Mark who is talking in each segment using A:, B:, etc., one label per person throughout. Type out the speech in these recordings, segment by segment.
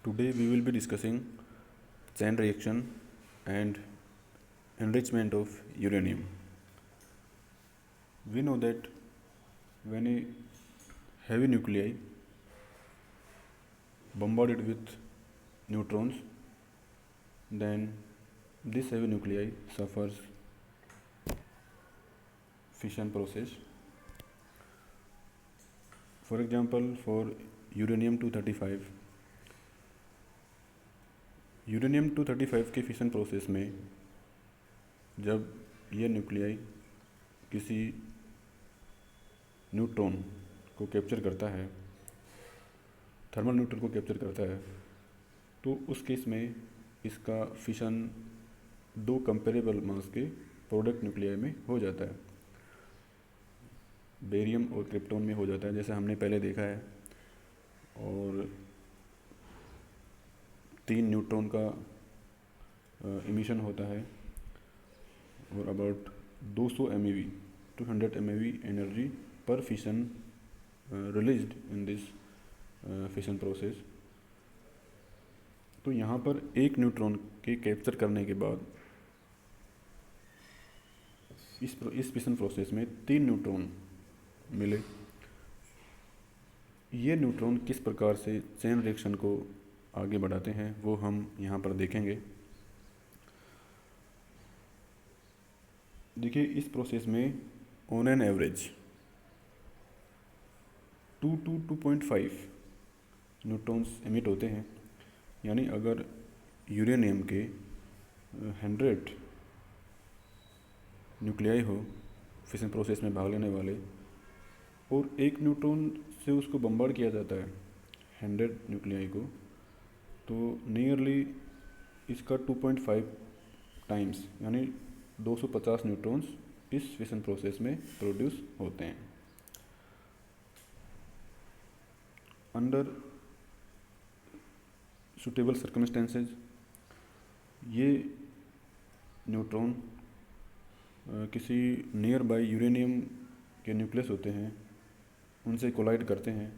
A: Today we will be discussing chain reaction and enrichment of uranium. We know that when a heavy nuclei bombarded with neutrons, then this heavy nuclei suffers fission process. For example, for uranium 235, uranium 235 के fission process में जब यह nuclei किसी neutron को capture करता है, thermal neutron को capture करता है, तो उस केस में इसका फिशन दो कंपेरेबल मास के प्रोडक्ट न्यूक्लियाई में हो जाता है, बेरियम और क्रिप्टॉन में हो जाता है, जैसे हमने पहले देखा है। और 3 न्यूट्रॉन का इमिशन होता है और अबाउट 200 MeV 200 MeV एनर्जी पर fission released in this fission process. तो यहाँ पर एक न्यूट्रॉन के कैप्चर करने के बाद इस फिशन प्रोसेस में 3 न्यूट्रॉन मिले। ये न्यूट्रॉन किस प्रकार से चेन रिएक्शन को आगे बढ़ाते हैं वो हम यहाँ पर देखेंगे। देखिए, इस प्रोसेस में on an average 2 to 2.5 neutrons emit होते हैं। यानी अगर यूरेनियम के 100 न्यूक्लियाई हो फिशन प्रोसेस में भाग लेने वाले, और एक न्यूट्रॉन से उसको बम्बार्ड किया जाता है 100 न्यूक्लियाई को, तो नियरली इसका 2.5 टाइम्स यानी 250 न्यूट्रॉन्स इस फिशन प्रोसेस में प्रोड्यूस होते हैं। अंडर सुटेबल सर्कमस्टेंसेज ये न्यूट्रॉन किसी नियर बाय यूरेनियम के न्यूक्लियस होते हैं, उनसे कोलाइड करते हैं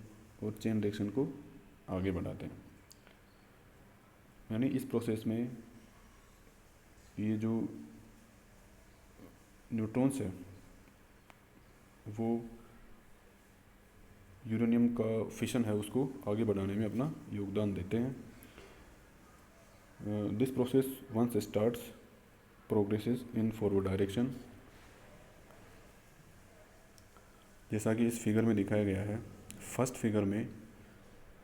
A: और चेन रिएक्शन को आगे बढ़ाते हैं। यानी इस प्रोसेस में ये जो न्यूट्रॉन्स है वो यूरेनियम का फिशन है उसको आगे बढ़ाने में अपना योगदान देते हैं। This process once starts progresses in forward direction, जैसा कि इस फिगर में दिखाया गया है। फर्स्ट फिगर में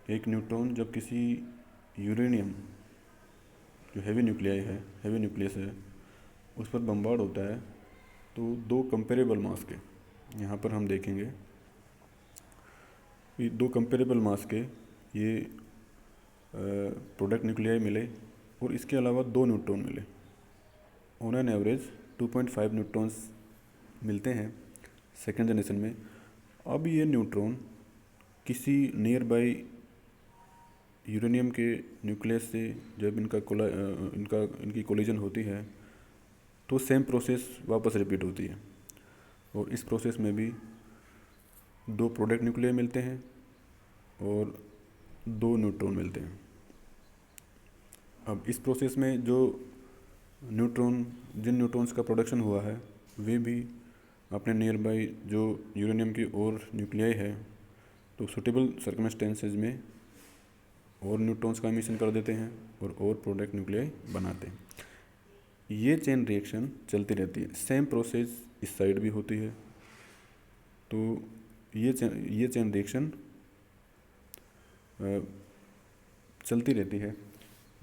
A: एक न्यूट्रॉन जब किसी यूरेनियम जो हेवी न्यूक्लियस है उस पर बम्बार्ड होता है, तो 2 कंपेरेबल मास के, यहाँ पर हम देखेंगे 2 कंपेरेबल मास के ये प्रोडक्ट न्यूक्लियाई मिले, और इसके अलावा 2 न्यूट्रॉन मिले। ऑन एन एवरेज 2.5 न्यूट्रॉन्स मिलते हैं सेकेंड जनरेशन में। अब ये न्यूट्रॉन किसी नियर बाय यूरेनियम के न्यूक्लियस से जब इनकी कोलिजन होती है तो सेम प्रोसेस वापस रिपीट होती है, और इस प्रोसेस में भी 2 प्रोडक्ट न्यूक्लियाई मिलते हैं और 2 न्यूट्रॉन मिलते हैं। अब इस प्रोसेस में जिन न्यूट्रॉन्स का प्रोडक्शन हुआ है वे भी अपने नियर बाय जो यूरेनियम की और न्यूक्लियाई है, तो सुटेबल सर्कमस्टेंसेज में और न्यूट्रॉन्स का एमिशन कर देते हैं और प्रोडक्ट न्यूक्लियाई बनाते हैं। ये चेन रिएक्शन चलती रहती है। सेम प्रोसेस इस साइड भी होती है, तो ये चेन रिएक्शन चलती रहती है।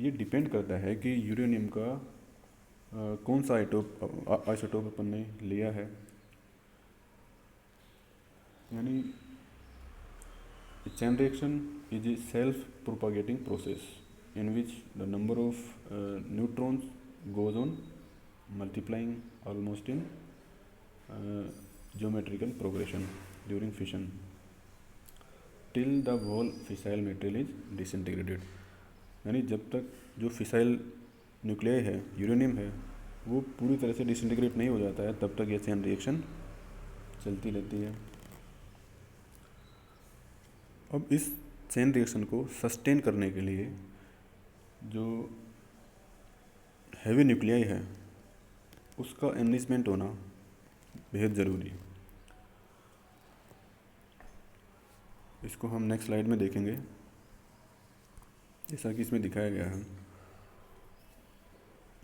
A: ये डिपेंड करता है कि यूरेनियम का कौन सा आइसोटोप अपन ने लिया है। यानी chain reaction is a self-propagating process in which the number of neutrons goes on multiplying almost in geometrical progression during fission till the whole fissile material is disintegrated। यानी जब तक जो फिसाइल न्यूक्लियाई है, uranium है, वो पूरी तरह से डिसइंटीग्रेट नहीं हो जाता है, तब तक ये चेन रिएक्शन चलती रहती है। अब इस चेन रिएक्शन को सस्टेन करने के लिए जो हैवी न्यूक्लियाई है उसका एनरिचमेंट होना बेहद ज़रूरी है। इसको हम नेक्स्ट स्लाइड में देखेंगे। जैसा कि इसमें दिखाया गया है,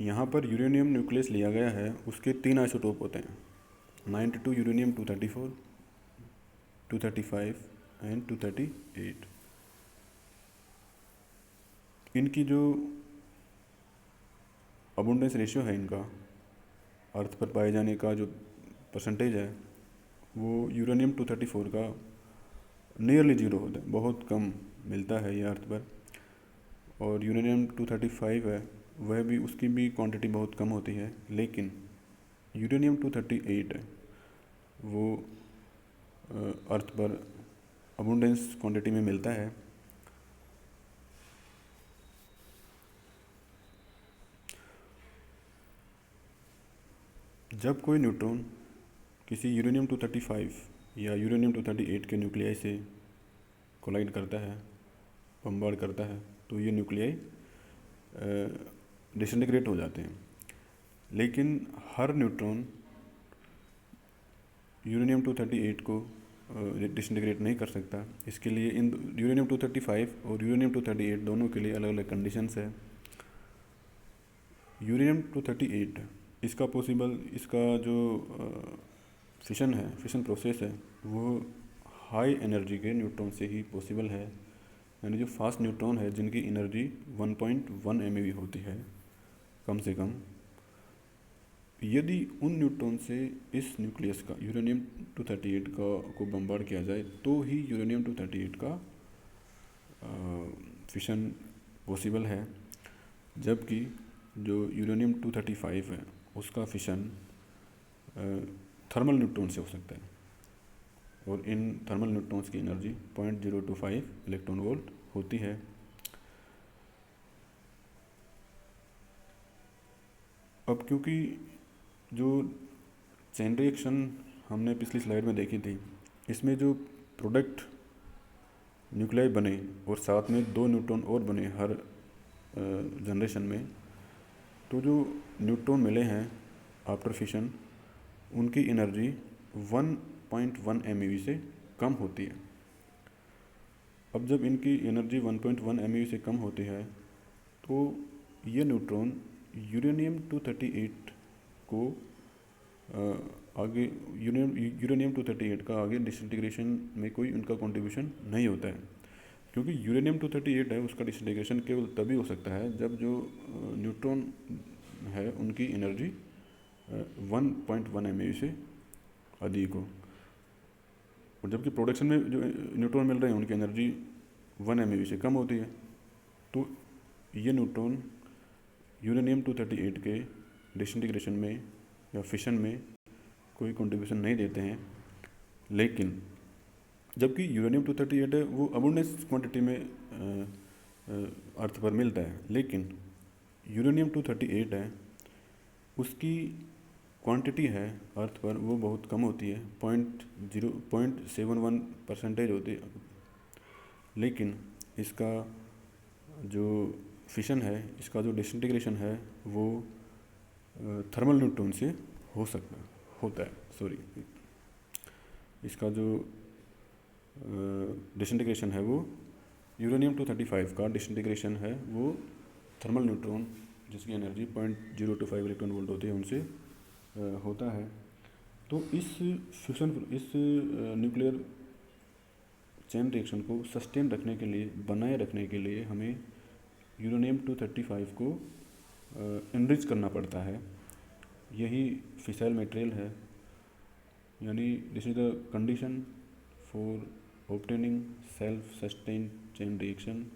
A: यहाँ पर यूरेनियम न्यूक्लियस लिया गया है, उसके 3 आइसोटोप होते हैं, 92 यूरेनियम 234, 235 एंड 238। इनकी जो अबुंडेंस रेशियो है, इनका अर्थ पर पाए जाने का जो परसेंटेज है, वो यूरेनियम 234 का नियरली ज़ीरो होता है, बहुत कम मिलता है ये अर्थ पर। और यूरेनियम 235 है, वह भी, उसकी भी क्वांटिटी बहुत कम होती है। लेकिन यूरेनियम 238 है, वो अर्थ पर अबुंडेंस क्वांटिटी में मिलता है। जब कोई न्यूट्रॉन किसी यूरेनियम 235 या यूरेनियम 238 के न्यूक्लियाई से कोलाइड करता है, बम्बार्ड करता है, तो ये न्यूक्लियाई डिसइंटीग्रेट हो जाते हैं। लेकिन हर न्यूट्रॉन यूरेनियम 238 को डिसइंटीग्रेट नहीं कर सकता। इसके लिए इन यूरेनियम 235 और यूरेनियम 238 दोनों के लिए अलग अलग कंडीशंस है। यूरेनियम 238 इसका जो फिशन है, फिशन प्रोसेस है, वो हाई एनर्जी के न्यूट्रॉन से ही पॉसिबल है। यानी जो फास्ट न्यूट्रॉन है, जिनकी एनर्जी 1.1 MeV होती है कम से कम, यदि उन न्यूट्रॉन से इस न्यूक्लियस का यूरेनियम 238 को बम्बार्ड किया जाए, तो ही यूरेनियम 238 का फिशन पॉसिबल है। जबकि जो यूरेनियम 235 है, उसका फिशन थर्मल न्यूट्रॉन से हो सकता है, और इन थर्मल न्यूट्रॉन्स की एनर्जी 0.025 इलेक्ट्रॉन वोल्ट होती है। अब क्योंकि जो चेन रिएक्शन हमने पिछली स्लाइड में देखी थी, इसमें जो प्रोडक्ट न्यूक्लियाई बने और साथ में 2 न्यूट्रॉन और बने हर जनरेशन में, तो जो न्यूट्रॉन मिले हैं आफ्टर फिशन, उनकी एनर्जी 1.1 MeV से कम होती है। अब जब इनकी एनर्जी 1.1 MeV से कम होती है, तो ये न्यूट्रॉन यूरेनियम 238 को आगे यूरेनियम 238 का आगे डिसइंटीग्रेशन में कोई उनका कंट्रीब्यूशन नहीं होता है। क्योंकि यूरेनियम 238 है, उसका डिसइंटीग्रेशन केवल तभी हो सकता है जब जो न्यूट्रॉन है, उनकी एनर्जी 1.1 MeV से अधिक हो। और जबकि प्रोडक्शन में जो न्यूट्रॉन मिल रहे हैं, उनकी एनर्जी 1 MeV से कम होती है। तो ये न्यूट्रॉन यूरेनियम 238 के डिसइंटीग्रेशन में या फिशन में कोई कंट्रीब्यूशन नहीं देते हैं। लेकिन जबकि यूरेनियम 238 है, वो अबुंडेंस क्वांटिटी में अर्थ पर मिलता है, लेकिन यूरेनियम 238 है, उसकी क्वांटिटी है अर्थ पर वो बहुत कम होती है, 0.71% होती है। लेकिन इसका जो फिशन है, इसका जो डिसइंटीग्रेशन है, वो थर्मल न्यूट्रॉन से होता है। इसका जो डिसइंटीग्रेशन है, वो यूरेनियम 235 का डिसइंटीग्रेशन है, वो थर्मल न्यूट्रॉन जिसकी एनर्जी 0.025 इलेक्ट्रॉन वोल्ट होती है, उनसे होता है। तो इस न्यूक्लियर चेन रिएक्शन को सस्टेन रखने के लिए, बनाए रखने के लिए, हमें यूरेनियम 235 को एनरिच करना पड़ता है। यही फिसाइल मटेरियल है, यानी this is the condition for obtaining self sustain chain reaction